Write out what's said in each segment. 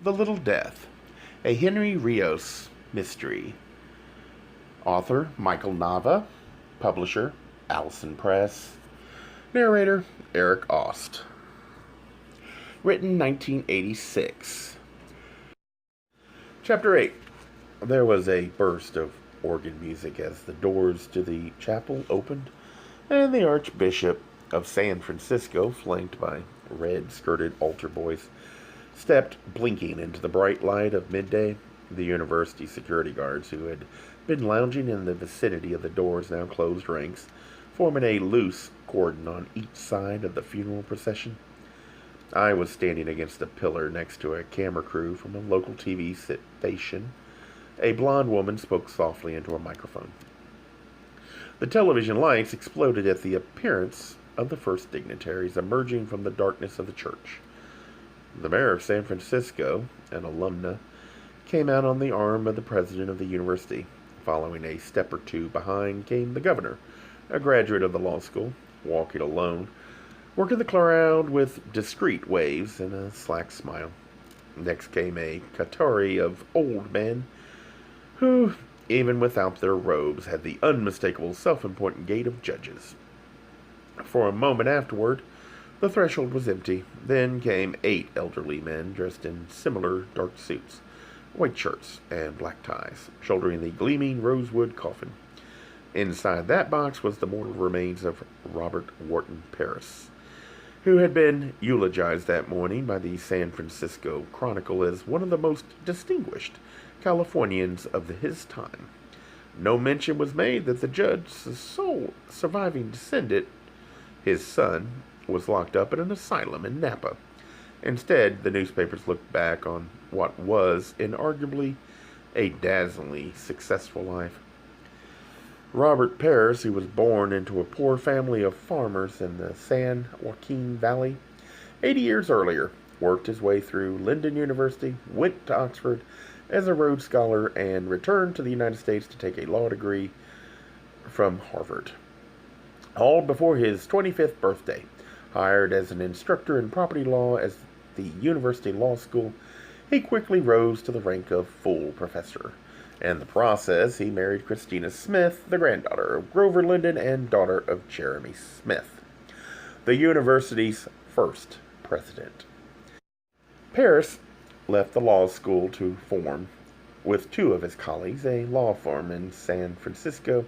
The Little Death, a Henry Rios mystery. Author Michael Nava. Publisher Allison Press. Narrator Eric Aust. Written 1986. Chapter 8. There was a burst of organ music as the doors to the chapel opened, and the Archbishop of San Francisco, flanked by red-skirted altar boys, stepped blinking into the bright light of midday. The university security guards, who had been lounging in the vicinity of the doors, now closed ranks, forming a loose cordon on each side of the funeral procession. I was standing against a pillar next to a camera crew from a local TV station. A blonde woman spoke softly into a microphone. The television lights exploded at the appearance of the first dignitaries emerging from the darkness of the church. The mayor of San Francisco, an alumna, came out on the arm of the president of the university. Following a step or two behind came the governor, a graduate of the law school, walking alone, working the crowd with discreet waves and a slack smile. Next came a coterie of old men who, even without their robes, had the unmistakable self-important gait of judges. For a moment afterward, the threshold was empty. Then came 8 elderly men dressed in similar dark suits, white shirts, and black ties, shouldering the gleaming rosewood coffin. Inside that box was the mortal remains of Robert Wharton Paris, who had been eulogized that morning by the San Francisco Chronicle as one of the most distinguished Californians of his time. No mention was made that the judge's sole surviving descendant, his son, was locked up in an asylum in Napa. Instead, the newspapers looked back on what was, inarguably, a dazzlingly successful life. Robert Paris, who was born into a poor family of farmers in the San Joaquin Valley 80 years earlier, worked his way through London University, went to Oxford as a Rhodes Scholar, and returned to the United States to take a law degree from Harvard. All before his 25th birthday. Hired as an instructor in property law at the University Law School, he quickly rose to the rank of full professor. In the process, he married Christina Smith, the granddaughter of Grover Linden and daughter of Jeremy Smith, the university's first president. Paris left the law school to form, with 2 of his colleagues, a law firm in San Francisco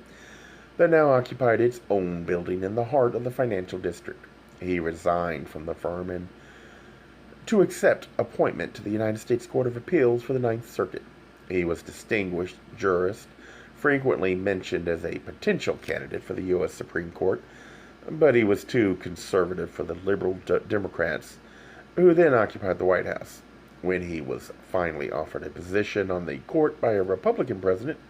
that now occupied its own building in the heart of the financial district. He resigned from the firm and to accept appointment to the United States Court of Appeals for the Ninth Circuit. He was a distinguished jurist, frequently mentioned as a potential candidate for the U.S. Supreme Court, but he was too conservative for the liberal Democrats, who then occupied the White House. When he was finally offered a position on the court by a Republican president,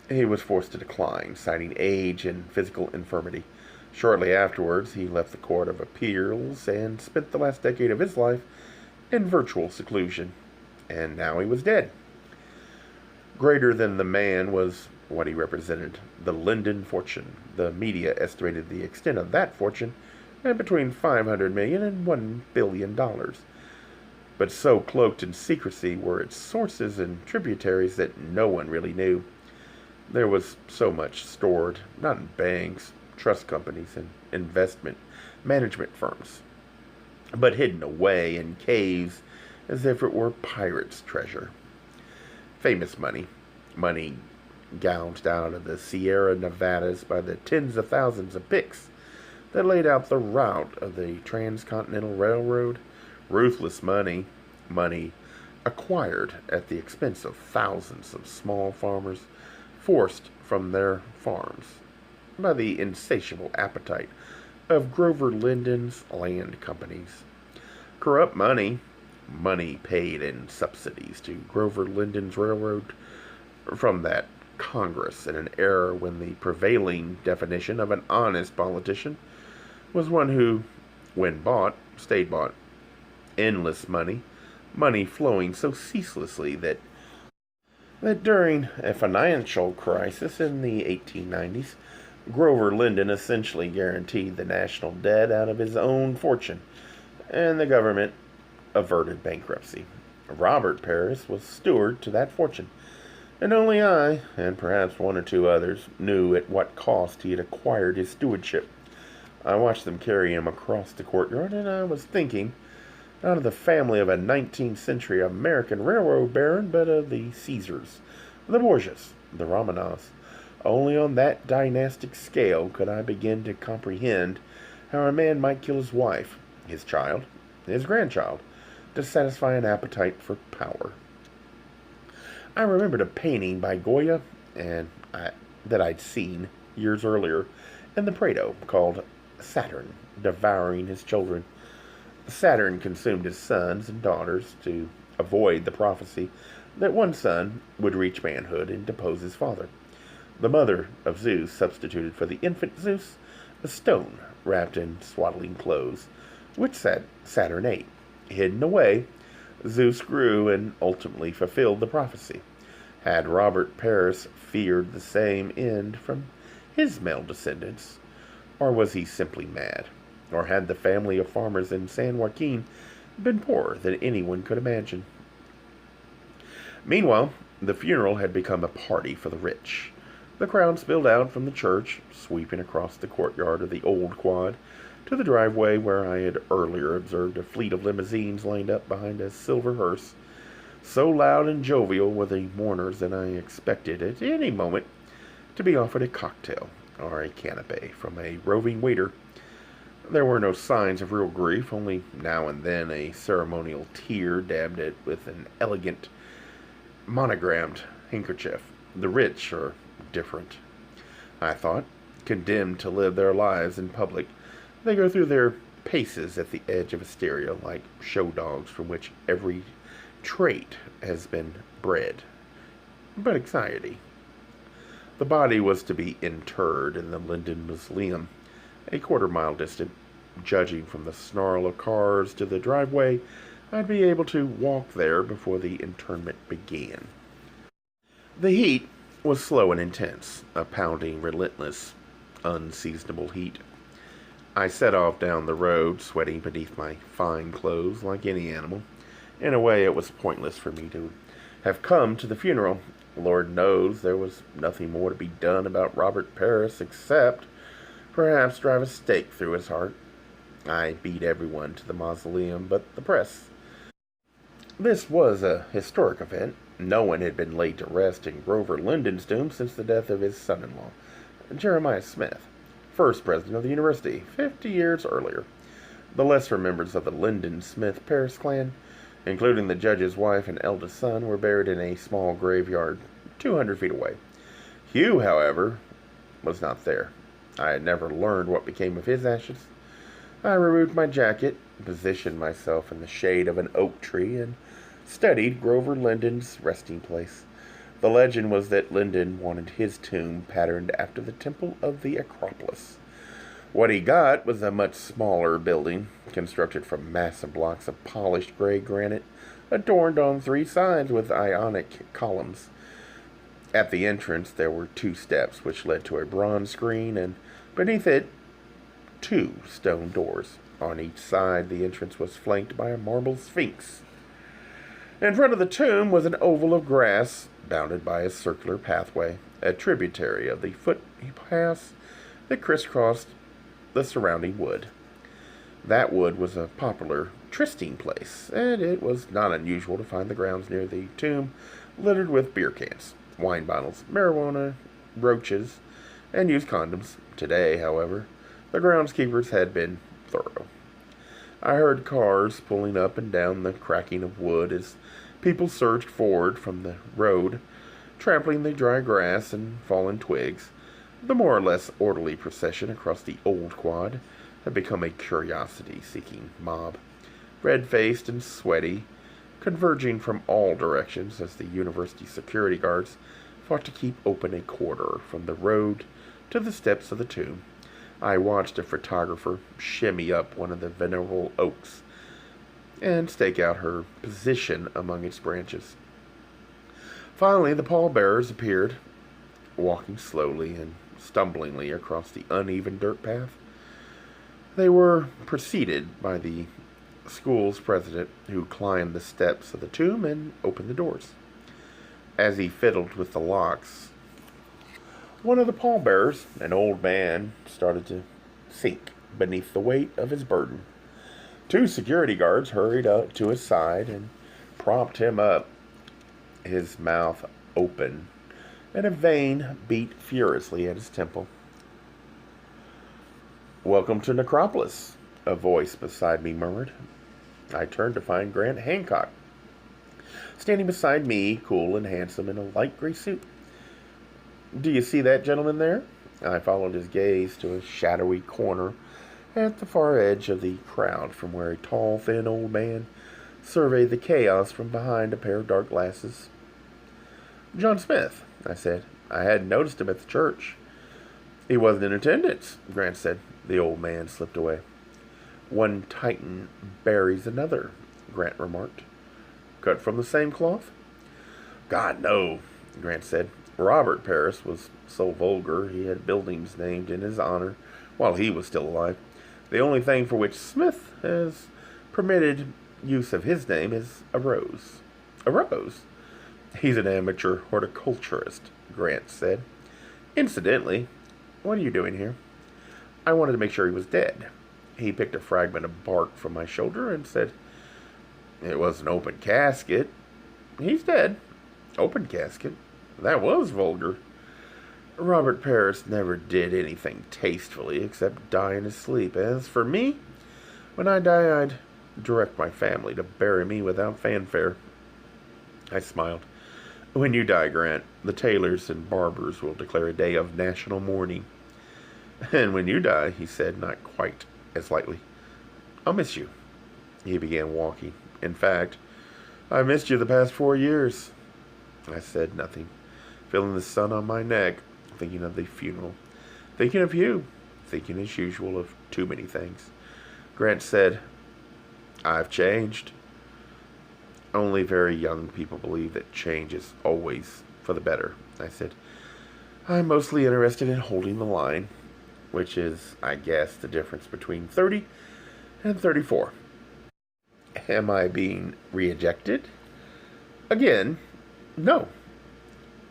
he was forced to decline, citing age and physical infirmity. Shortly afterwards, he left the Court of Appeals and spent the last decade of his life in virtual seclusion. And now he was dead. Greater than the man was what he represented, the Linden fortune. The media estimated the extent of that fortune at between $500 million and $1 billion. But so cloaked in secrecy were its sources and tributaries that no one really knew. There was so much stored, not in banks, trust companies, and investment management firms, but hidden away in caves as if it were pirates' treasure. Famous money, money gouged out of the Sierra Nevadas by the tens of thousands of picks that laid out the route of the Transcontinental Railroad. Ruthless money, money acquired at the expense of thousands of small farmers forced from their farms by the insatiable appetite of Grover Linden's land companies. Corrupt money, money paid in subsidies to Grover Linden's railroad from that Congress in an era when the prevailing definition of an honest politician was one who, when bought, stayed bought. Endless money, money flowing so ceaselessly that during a financial crisis in the 1890s, Grover Linden essentially guaranteed the national debt out of his own fortune, and the government averted bankruptcy. Robert Paris was steward to that fortune, and only I, and perhaps one or two others, knew at what cost he had acquired his stewardship. I watched them carry him across the courtyard, and I was thinking, not of the family of a 19th century American railroad baron, but of the Caesars, the Borgias, the Romanovs. Only on that dynastic scale could I begin to comprehend how a man might kill his wife, his child, his grandchild, to satisfy an appetite for power. I remembered a painting by Goya that I'd seen years earlier in the Prado called Saturn Devouring His Children. Saturn consumed his sons and daughters to avoid the prophecy that one son would reach manhood and depose his father. The mother of Zeus substituted for the infant Zeus a stone wrapped in swaddling clothes, which Saturn ate. Hidden away, Zeus grew and ultimately fulfilled the prophecy. Had Robert Paris feared the same end from his male descendants, or was he simply mad? Or had the family of farmers in San Joaquin been poorer than anyone could imagine? Meanwhile, the funeral had become a party for the rich. The crowd spilled out from the church, sweeping across the courtyard of the old quad to the driveway where I had earlier observed a fleet of limousines lined up behind a silver hearse. So loud and jovial were the mourners that I expected at any moment to be offered a cocktail or a canapé from a roving waiter. There were no signs of real grief, only now and then a ceremonial tear dabbed it with an elegant, monogrammed handkerchief. The rich are different, I thought, condemned to live their lives in public. They go through their paces at the edge of hysteria like show dogs from which every trait has been bred but anxiety. The body was to be interred in the Linden Mausoleum, a quarter-mile distant. Judging from the snarl of cars to the driveway, I'd be able to walk there before the interment began. The heat was slow and intense, a pounding, relentless, unseasonable heat. I set off down the road, sweating beneath my fine clothes like any animal. In a way, it was pointless for me to have come to the funeral. Lord knows there was nothing more to be done about Robert Paris except perhaps drive a stake through his heart. I beat everyone to the mausoleum but the press. This was a historic event. No one had been laid to rest in Grover Linden's tomb since the death of his son-in-law, Jeremiah Smith, first president of the university, 50 years earlier. The lesser members of the Linden Smith Paris clan, including the judge's wife and eldest son, were buried in a small graveyard 200 feet away. Hugh, however, was not there. I had never learned what became of his ashes. I removed my jacket, positioned myself in the shade of an oak tree, and studied Grover Linden's resting place. The legend was that Linden wanted his tomb patterned after the temple of the Acropolis. What he got was a much smaller building, constructed from massive blocks of polished gray granite, adorned on three sides with Ionic columns. At the entrance there were 2 steps which led to a bronze screen, and beneath it 2 stone doors. On each side the entrance was flanked by a marble sphinx. In front of the tomb was an oval of grass, bounded by a circular pathway, a tributary of the footpaths that crisscrossed the surrounding wood. That wood was a popular trysting place, and it was not unusual to find the grounds near the tomb littered with beer cans, wine bottles, marijuana, roaches, and used condoms. Today, however, the groundskeepers had been thorough. I heard cars pulling up and down the cracking of wood as people surged forward from the road, trampling the dry grass and fallen twigs. The more or less orderly procession across the old quad had become a curiosity-seeking mob, red-faced and sweaty, converging from all directions as the university security guards fought to keep open a corridor from the road to the steps of the tomb. I watched a photographer shimmy up one of the venerable oaks and stake out her position among its branches. Finally, the pallbearers appeared, walking slowly and stumblingly across the uneven dirt path. They were preceded by the school's president, who climbed the steps of the tomb and opened the doors. As he fiddled with the locks, one of the pallbearers, an old man, started to sink beneath the weight of his burden. Two security guards hurried up to his side and propped him up, his mouth open, and a vein beat furiously at his temple. "Welcome to Necropolis," a voice beside me murmured. I turned to find Grant Hancock, standing beside me, cool and handsome in a light gray suit. "Do you see that gentleman there?" I followed his gaze to a shadowy corner at the far edge of the crowd, from where a tall, thin old man surveyed the chaos from behind a pair of dark glasses. "John Smith," I said. "I hadn't noticed him at the church." "He wasn't in attendance," Grant said. The old man slipped away. "One titan buries another," Grant remarked. "Cut from the same cloth?" "God, no," Grant said. "Robert Paris was so vulgar he had buildings named in his honor while he was still alive. The only thing for which Smith has permitted use of his name is a rose." "A rose?" "He's an amateur horticulturist," Grant said. "Incidentally, what are you doing here?" "I wanted to make sure he was dead." He picked a fragment of bark from my shoulder and said, "It was an open casket." "He's dead." "Open casket? That was vulgar." "Robert Paris never did anything tastefully except die in his sleep. As for me, when I die, I'd direct my family to bury me without fanfare." I smiled. "When you die, Grant, the tailors and barbers will declare a day of national mourning." "And when you die," he said, not quite as lightly, "I'll miss you." He began walking. "In fact, I missed you the past 4 years." I said nothing, feeling the sun on my neck, thinking of the funeral, thinking of you, thinking as usual of too many things. Grant said, "I've changed." "Only very young people believe that change is always for the better," I said. "I'm mostly interested in holding the line, which is, I guess, the difference between 30 and 34. Am I being re-ejected?" "Again? No."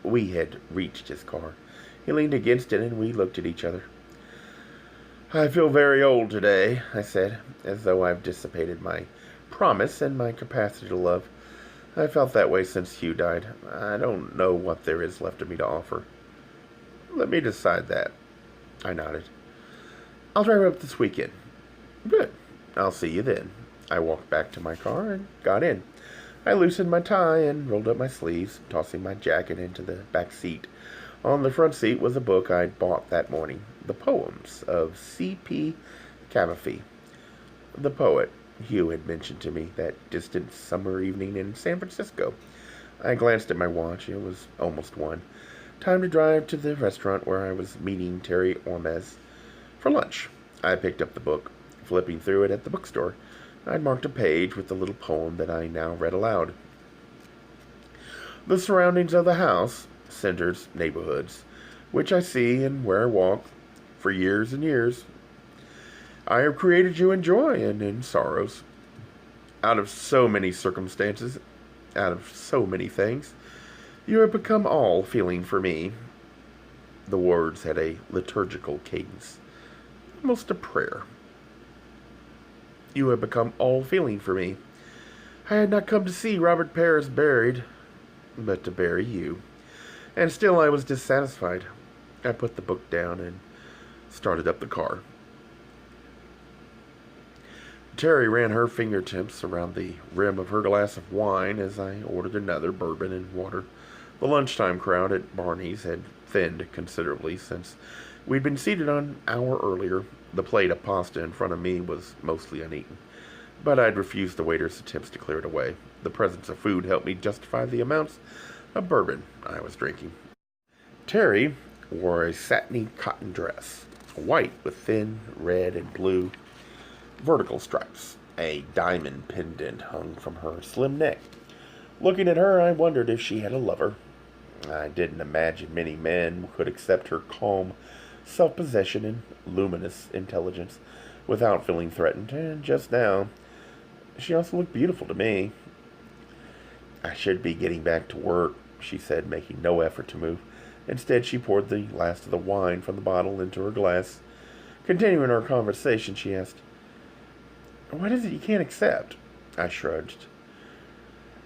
We had reached his car. He leaned against it, and we looked at each other. "I feel very old today," I said, as though I've dissipated my promise and my capacity to love. I felt that way since Hugh died. I don't know what there is left of me to offer. "Let me decide that." I nodded. "I'll drive up this weekend." "Good. I'll see you then." I walked back to my car and got in. I loosened my tie and rolled up my sleeves, tossing my jacket into the back seat. On the front seat was a book I'd bought that morning, The Poems of C.P. Cavafy. The poet Hugh had mentioned to me that distant summer evening in San Francisco. I glanced at my watch. It was almost 1. Time to drive to the restaurant where I was meeting Terry Ormez for lunch. I picked up the book, flipping through it at the bookstore. I'd marked a page with the little poem that I now read aloud. "The surroundings of the house, centers, neighborhoods, which I see and where I walk for years and years. I have created you in joy and in sorrows. Out of so many circumstances, out of so many things, you have become all feeling for me." The words had a liturgical cadence, almost a prayer. "You have become all feeling for me. I had not come to see Robert Paris buried, but to bury you. And still I was dissatisfied." I put the book down and started up the car. Terry ran her fingertips around the rim of her glass of wine as I ordered another bourbon and water. The lunchtime crowd at Barney's had thinned considerably since we'd been seated an hour earlier. The plate of pasta in front of me was mostly uneaten, but I'd refused the waiter's attempts to clear it away. The presence of food helped me justify the amounts of bourbon I was drinking. Terry wore a satiny cotton dress, white with thin red and blue vertical stripes. A diamond pendant hung from her slim neck. Looking at her, I wondered if she had a lover. I didn't imagine many men could accept her calm self-possession and luminous intelligence without feeling threatened, and just now she also looked beautiful to me. I should be getting back to work, she said, making no effort to move. Instead, she poured the last of the wine from the bottle into her glass. Continuing our conversation, she asked, "What is it you can't accept?" I shrugged.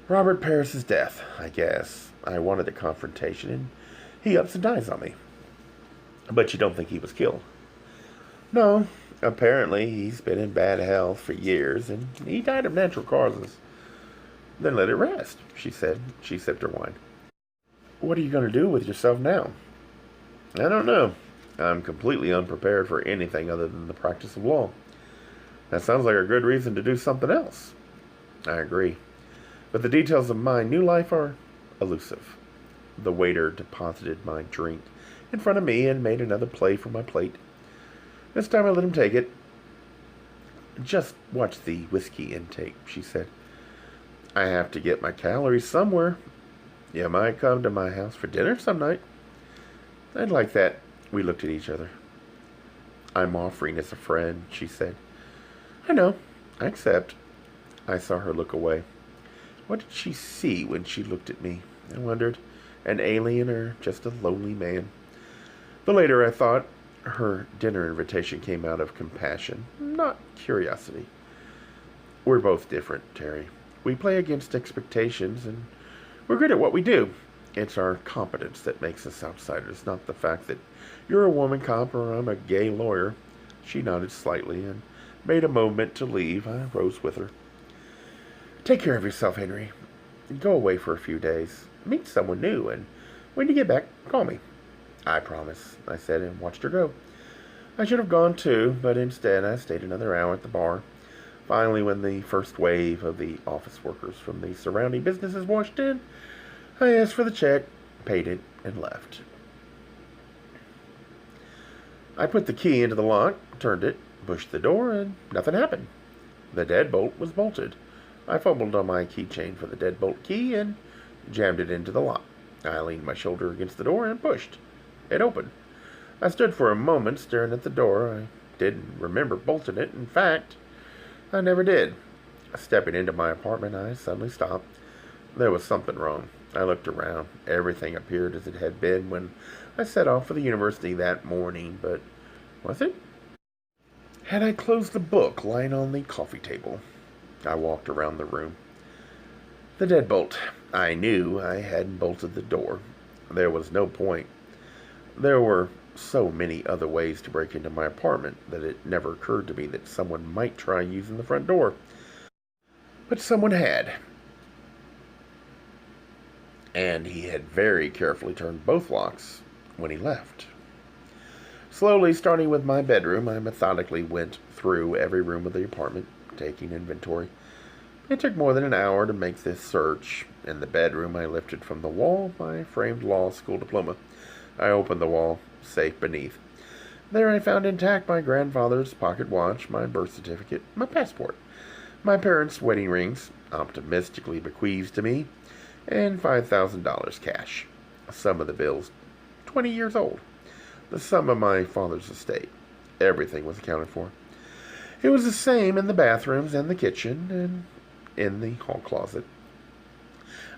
"Robert Paris's death, I guess. I wanted a confrontation, and he ups and dies on me." "But you don't think he was killed?" "No. Apparently, he's been in bad health for years, and he died of natural causes." "Then let it rest," she said. She sipped her wine. "What are you going to do with yourself now?" "I don't know. I'm completely unprepared for anything other than the practice of law." "That sounds like a good reason to do something else." "I agree. But the details of my new life are elusive." The waiter deposited my drink in front of me and made another play from my plate. This time I let him take it. "Just watch the whiskey intake," she said. "I have to get my calories somewhere. You might come to my house for dinner some night." "I'd like that." We looked at each other. "I'm offering as a friend," she said. "I know. I accept." I saw her look away. What did she see when she looked at me? I wondered. An alien or just a lonely man? But later I thought her dinner invitation came out of compassion, not curiosity. We're both different, Terry. We play against expectations, and we're good at what we do. It's our competence that makes us outsiders, not the fact that you're a woman cop or I'm a gay lawyer. She nodded slightly and made a movement to leave. I rose with her. "Take care of yourself, Henry. Go away for a few days. Meet someone new, and when you get back, call me." "I promise," I said, and watched her go. I should have gone too, but instead I stayed another hour at the bar. Finally, when the first wave of the office workers from the surrounding businesses washed in, I asked for the check, paid it, and left. I put the key into the lock, turned it, pushed the door, and nothing happened. The deadbolt was bolted. I fumbled on my keychain for the deadbolt key and jammed it into the lock. I leaned my shoulder against the door and pushed. It opened. I stood for a moment staring at the door. I didn't remember bolting it. In fact, I never did. Stepping into my apartment, I suddenly stopped. There was something wrong. I looked around. Everything appeared as it had been when I set off for the university that morning, but was it? Had I closed the book lying on the coffee table? I walked around the room. The deadbolt. I knew I hadn't bolted the door. There was no point. There were so many other ways to break into my apartment that it never occurred to me that someone might try using the front door. But someone had. And he had very carefully turned both locks when he left. Slowly, starting with my bedroom, I methodically went through every room of the apartment, taking inventory. It took more than an hour to make this search. In the bedroom, I lifted from the wall my framed law school diploma. I opened the wall, safe beneath. There I found intact my grandfather's pocket watch, my birth certificate, my passport, my parents' wedding rings, optimistically bequeathed to me, and $5,000 cash. Some of the bills, 20 years old. The sum of my father's estate. Everything was accounted for. It was the same in the bathrooms and the kitchen and in the hall closet.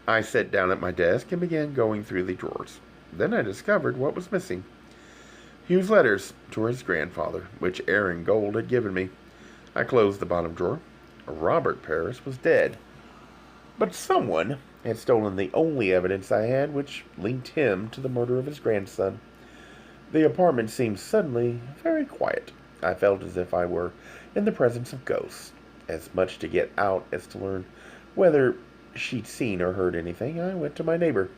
I sat down at my desk and began going through the drawers. Then I discovered what was missing. Hugh's letters to his grandfather, which Aaron Gold had given me. I closed the bottom drawer. Robert Paris was dead. But someone had stolen the only evidence I had which linked him to the murder of his grandson. The apartment seemed suddenly very quiet. I felt as if I were in the presence of ghosts. As much to get out as to learn whether she'd seen or heard anything, I went to my neighbor.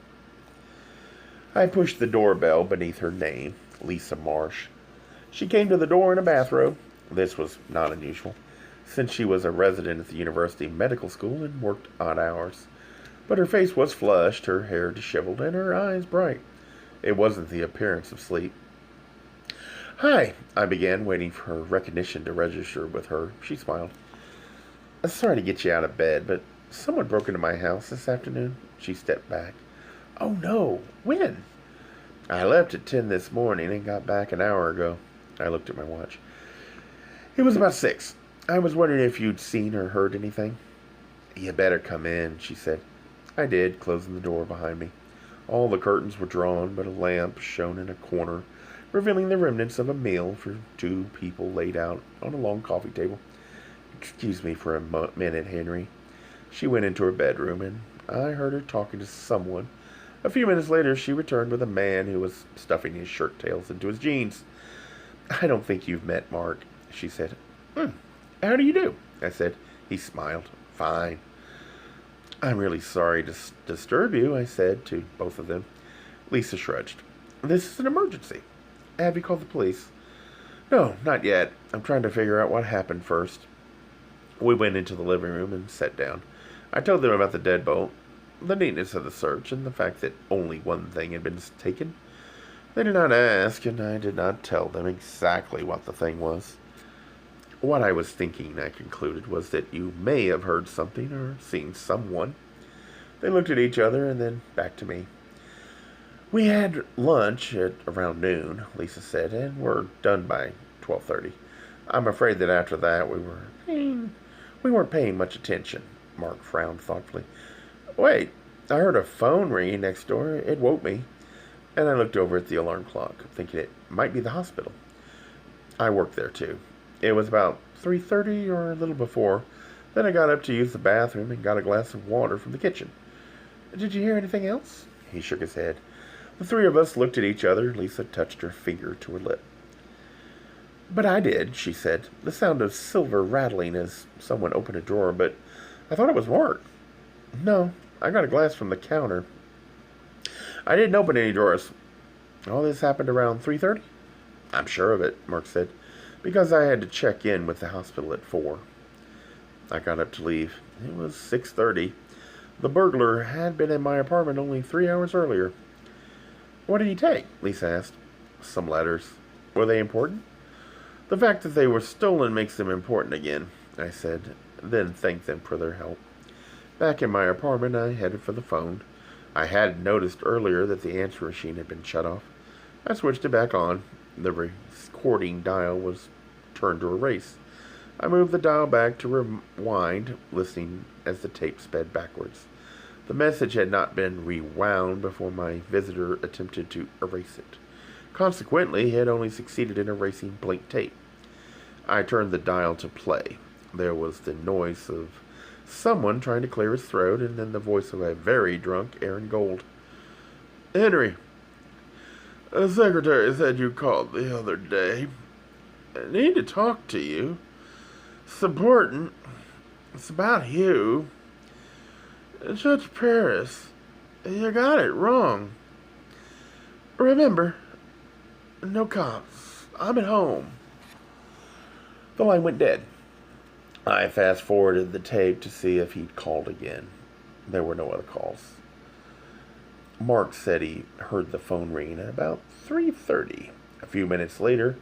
I pushed the doorbell beneath her name, Lisa Marsh. She came to the door in a bathrobe. This was not unusual, since she was a resident at the University Medical School and worked odd hours. But her face was flushed, her hair disheveled, and her eyes bright. It wasn't the appearance of sleep. "Hi," I began, waiting for her recognition to register with her. She smiled. "Sorry to get you out of bed, but someone broke into my house this afternoon." She stepped back. "Oh, no. When?" "I left at 10 this morning and got back an hour ago." I looked at my watch. "It was about 6. I was wondering if you'd seen or heard anything." "You better come in," she said. I did, closing the door behind me. All the curtains were drawn, but a lamp shone in a corner, revealing the remnants of a meal for two people laid out on a long coffee table. "Excuse me for a minute, Henry." She went into her bedroom, and I heard her talking to someone. A few minutes later, she returned with a man who was stuffing his shirt tails into his jeans. "I don't think you've met Mark," she said. "How do you do?" I said. He smiled. "Fine." "I'm really sorry to disturb you," I said to both of them. Lisa shrugged. "This is an emergency. Have you called the police?" "No, not yet. I'm trying to figure out what happened first." We went into the living room and sat down. I told them about the deadbolt, the neatness of the search, and the fact that only one thing had been taken. They did not ask, and I did not tell them exactly what the thing was. "What I was thinking," I concluded, "was that you may have heard something or seen someone." They looked at each other and then back to me. "We had lunch at around noon," Lisa said, "and were done by 12:30. I'm afraid that after that we weren't paying much attention." Mark frowned thoughtfully. "Wait, I heard a phone ringing next door. It woke me." And I looked over at the alarm clock, thinking it might be the hospital. I worked there, too. It was about 3:30 or a little before. Then I got up to use the bathroom and got a glass of water from the kitchen. "Did you hear anything else?" He shook his head. The three of us looked at each other. Lisa touched her finger to her lip. "But I did," she said. "The sound of silver rattling as someone opened a drawer, but I thought it was Mark." "No, I got a glass from the counter. I didn't open any drawers." "All this happened around 3:30? "I'm sure of it," Mark said, "because I had to check in with the hospital at 4. I got up to leave. It was 6:30. The burglar had been in my apartment only 3 hours earlier." "What did he take?" Lisa asked. "Some letters." "Were they important?" "The fact that they were stolen makes them important again," I said, then thanked them for their help. Back in my apartment, I headed for the phone. I had noticed earlier that the answer machine had been shut off. I switched it back on. The recording dial was turned to erase. I moved the dial back to rewind, listening as the tape sped backwards. The message had not been rewound before my visitor attempted to erase it. Consequently, he had only succeeded in erasing blank tape. I turned the dial to play. There was the noise of someone trying to clear his throat, and then the voice of a very drunk Aaron Gold. "Henry, the secretary said you called the other day. I need to talk to you. It's important. It's about you. Judge Paris, you got it wrong. Remember, no cops. I'm at home." The line went dead. I fast-forwarded the tape to see if he'd called again. There were no other calls. Mark said he heard the phone ring at about 3:30. A few minutes later,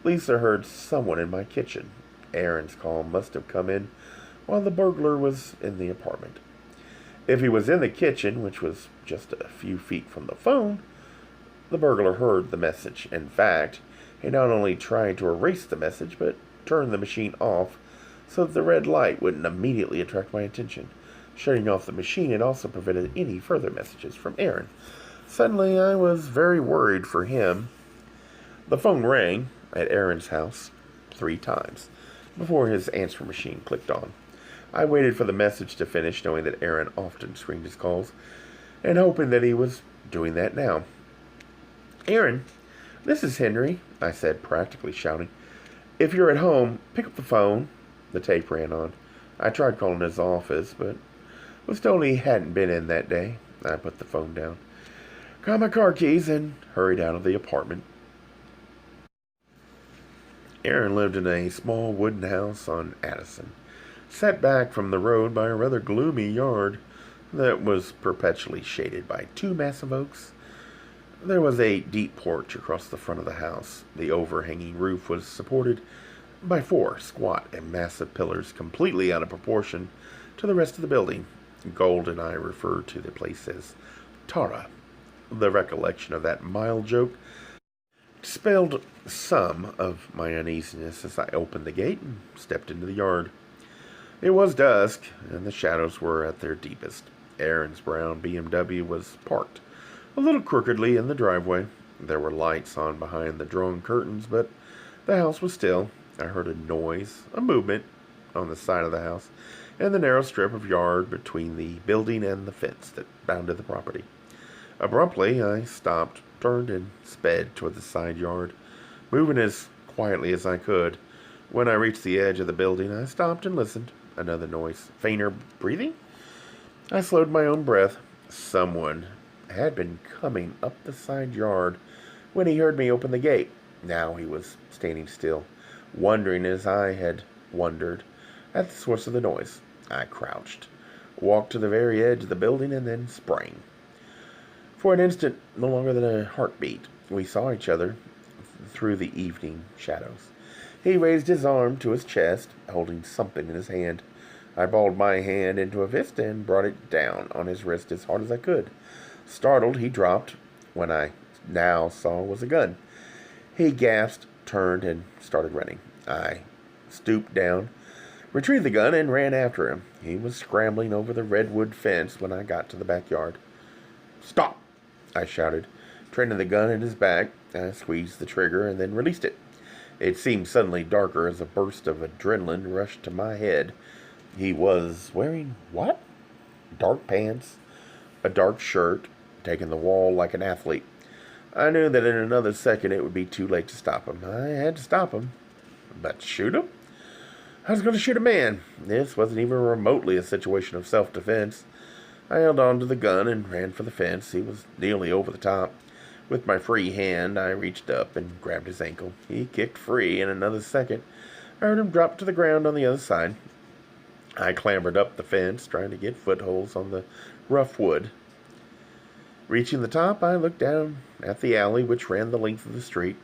Lisa heard someone in my kitchen. Aaron's call must have come in while the burglar was in the apartment. If he was in the kitchen, which was just a few feet from the phone, the burglar heard the message. In fact, he not only tried to erase the message, but turned the machine off so that the red light wouldn't immediately attract my attention. Shutting off the machine had also prevented any further messages from Aaron. Suddenly, I was very worried for him. The phone rang at Aaron's house 3 times before his answer machine clicked on. I waited for the message to finish, knowing that Aaron often screened his calls, and hoping that he was doing that now. "Aaron, this is Henry," I said, practically shouting. "If you're at home, pick up the phone." The tape ran on. I tried calling his office, but was told he hadn't been in that day. I put the phone down, got my car keys, and hurried out of the apartment. Aaron lived in a small wooden house on Addison, set back from the road by a rather gloomy yard that was perpetually shaded by 2 massive oaks. There was a deep porch across the front of the house. The overhanging roof was supported by 4 squat and massive pillars completely out of proportion to the rest of the building. Gold and I referred to the place as Tara. The recollection of that mild joke dispelled some of my uneasiness as I opened the gate and stepped into the yard. It was dusk, and the shadows were at their deepest. Aaron's brown BMW was parked a little crookedly in the driveway. There were lights on behind the drawn curtains, but the house was still. I heard a noise, a movement on the side of the house, and the narrow strip of yard between the building and the fence that bounded the property. Abruptly, I stopped, turned, and sped toward the side yard, moving as quietly as I could. When I reached the edge of the building, I stopped and listened. Another noise. Fainter breathing? I slowed my own breath. Someone had been coming up the side yard when he heard me open the gate. Now he was standing still, wondering as I had wondered at the source of the noise. I crouched, walked to the very edge of the building, and then sprang. For an instant, no longer than a heartbeat, we saw each other through the evening shadows. He raised his arm to his chest, holding something in his hand. I balled my hand into a fist and brought it down on his wrist as hard as I could. Startled, he dropped what I now saw was a gun. He gasped, turned, and started running. I stooped down, retrieved the gun, and ran after him. He was scrambling over the redwood fence when I got to the backyard. "Stop!" I shouted, training the gun in his back. I squeezed the trigger and then released it. It seemed suddenly darker as a burst of adrenaline rushed to my head. He was wearing what? Dark pants, a dark shirt, taking the wall like an athlete. I knew that in another second it would be too late to stop him. I had to stop him. But shoot him? I was going to shoot a man. This wasn't even remotely a situation of self-defense. I held on to the gun and ran for the fence. He was nearly over the top. With my free hand, I reached up and grabbed his ankle. He kicked free in another second. I heard him drop to the ground on the other side. I clambered up the fence, trying to get footholds on the rough wood. Reaching the top, I looked down at the alley which ran the length of the street.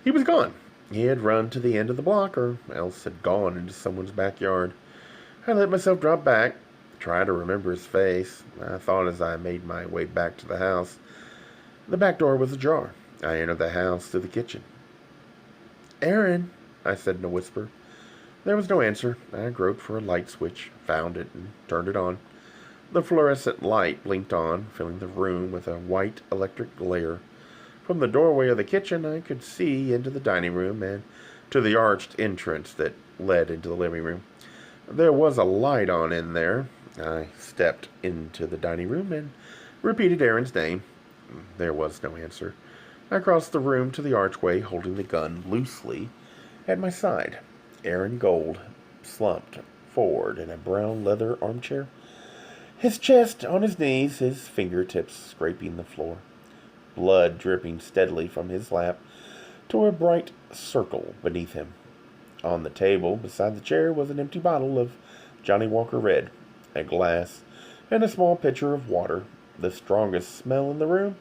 He was gone. He had run to the end of the block, or else had gone into someone's backyard. I let myself drop back, try to remember his face. I thought as I made my way back to the house. The back door was ajar. I entered the house through the kitchen. "Aaron," I said in a whisper. There was no answer. I groped for a light switch, found it, and turned it on. The fluorescent light blinked on, filling the room with a white electric glare. From the doorway of the kitchen, I could see into the dining room and to the arched entrance that led into the living room. There was a light on in there. I stepped into the dining room and repeated Aaron's name. There was no answer. I crossed the room to the archway, holding the gun loosely at my side. Aaron Gold slumped forward in a brown leather armchair, his chest on his knees, his fingertips scraping the floor, blood dripping steadily from his lap to a bright circle beneath him. On the table beside the chair was an empty bottle of Johnny Walker Red, a glass, and a small pitcher of water. The strongest smell in the room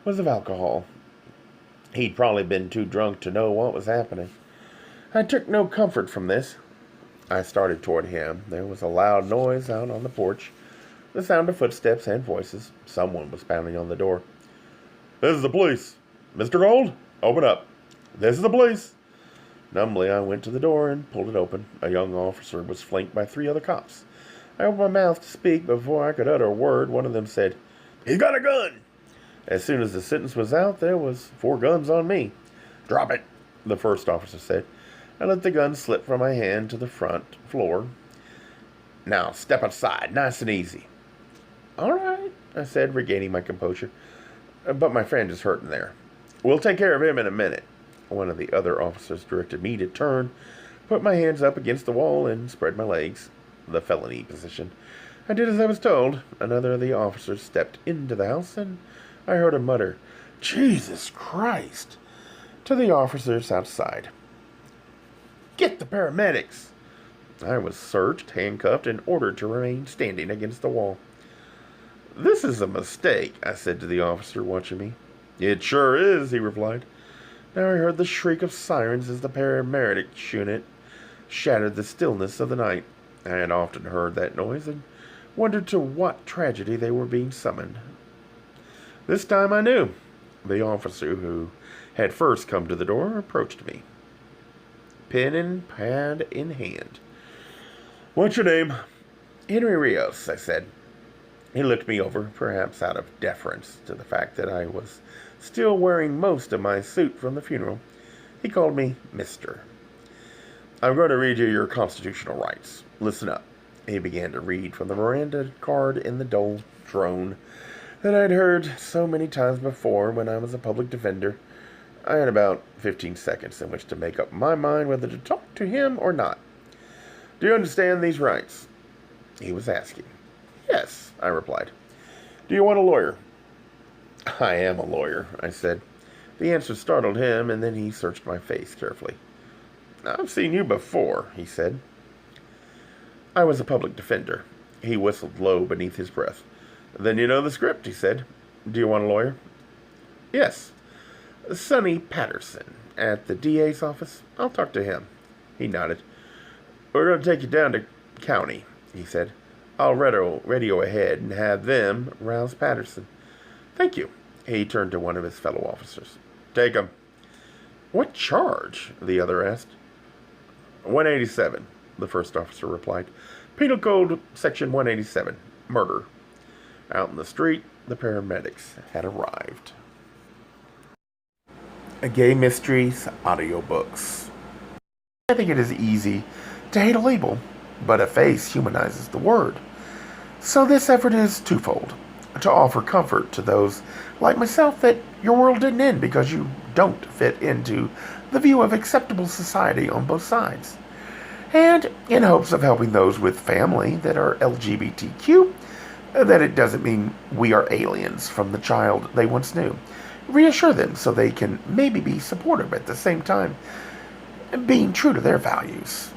was of alcohol. He'd probably been too drunk to know what was happening. I took no comfort from this. I started toward him. There was a loud noise out on the porch, the sound of footsteps and voices. Someone was pounding on the door. "This is the police. Mr. Gold, open up. This is the police." Numbly, I went to the door and pulled it open. A young officer was flanked by 3 other cops. I opened my mouth to speak, but before I could utter a word, one of them said, "He's got a gun!" As soon as the sentence was out, there was 4 guns on me. "Drop it," the first officer said. I let the gun slip from my hand to the front floor. "Now, step outside, nice and easy." "All right," I said, regaining my composure. "But my friend is hurting there." "We'll take care of him in a minute." One of the other officers directed me to turn, put my hands up against the wall, and spread my legs, the felony position. I did as I was told. Another of the officers stepped into the house, and I heard him mutter, "Jesus Christ," to the officers outside. "Get the paramedics." I was searched, handcuffed, and ordered to remain standing against the wall. "This is a mistake," I said to the officer watching me. "It sure is," he replied. Now I heard the shriek of sirens as the paramedic unit shattered the stillness of the night. I had often heard that noise and wondered to what tragedy they were being summoned. This time I knew. The officer who had first come to the door approached me, pen and pad in hand. What's your name? Henry Rios, I said. He looked me over, perhaps out of deference to the fact that I was still wearing most of my suit from the funeral. He called me Mr. I'm going to read you your constitutional rights. Listen up. He began to read from the Miranda card in the dull drone that I'd heard so many times before when I was a public defender. I had about 15 seconds in which to make up my mind whether to talk to him or not. Do you understand these rights? He was asking. Yes, I replied. Do you want a lawyer? I am a lawyer, I said. The answer startled him, and then he searched my face carefully. I've seen you before, he said. I was a public defender. He whistled low beneath his breath. Then you know the script, he said. Do you want a lawyer? Yes. Sonny Patterson, at the DA's office. I'll talk to him. He nodded. We're going to take you down to county, he said. I'll radio ahead and have them rouse Patterson. Thank you. He turned to one of his fellow officers. Take him. What charge? The other asked. 187, the first officer replied. Penal Code, Section 187, murder. Out in the street, the paramedics had arrived. Gay Mysteries audiobooks. I think it is easy to hate a label, but a face humanizes the word. So this effort is twofold. To offer comfort to those like myself that your world didn't end because you don't fit into the view of acceptable society on both sides. And in hopes of helping those with family that are LGBTQ, that it doesn't mean we are aliens from the child they once knew. Reassure them so they can maybe be supportive at the same time, being true to their values.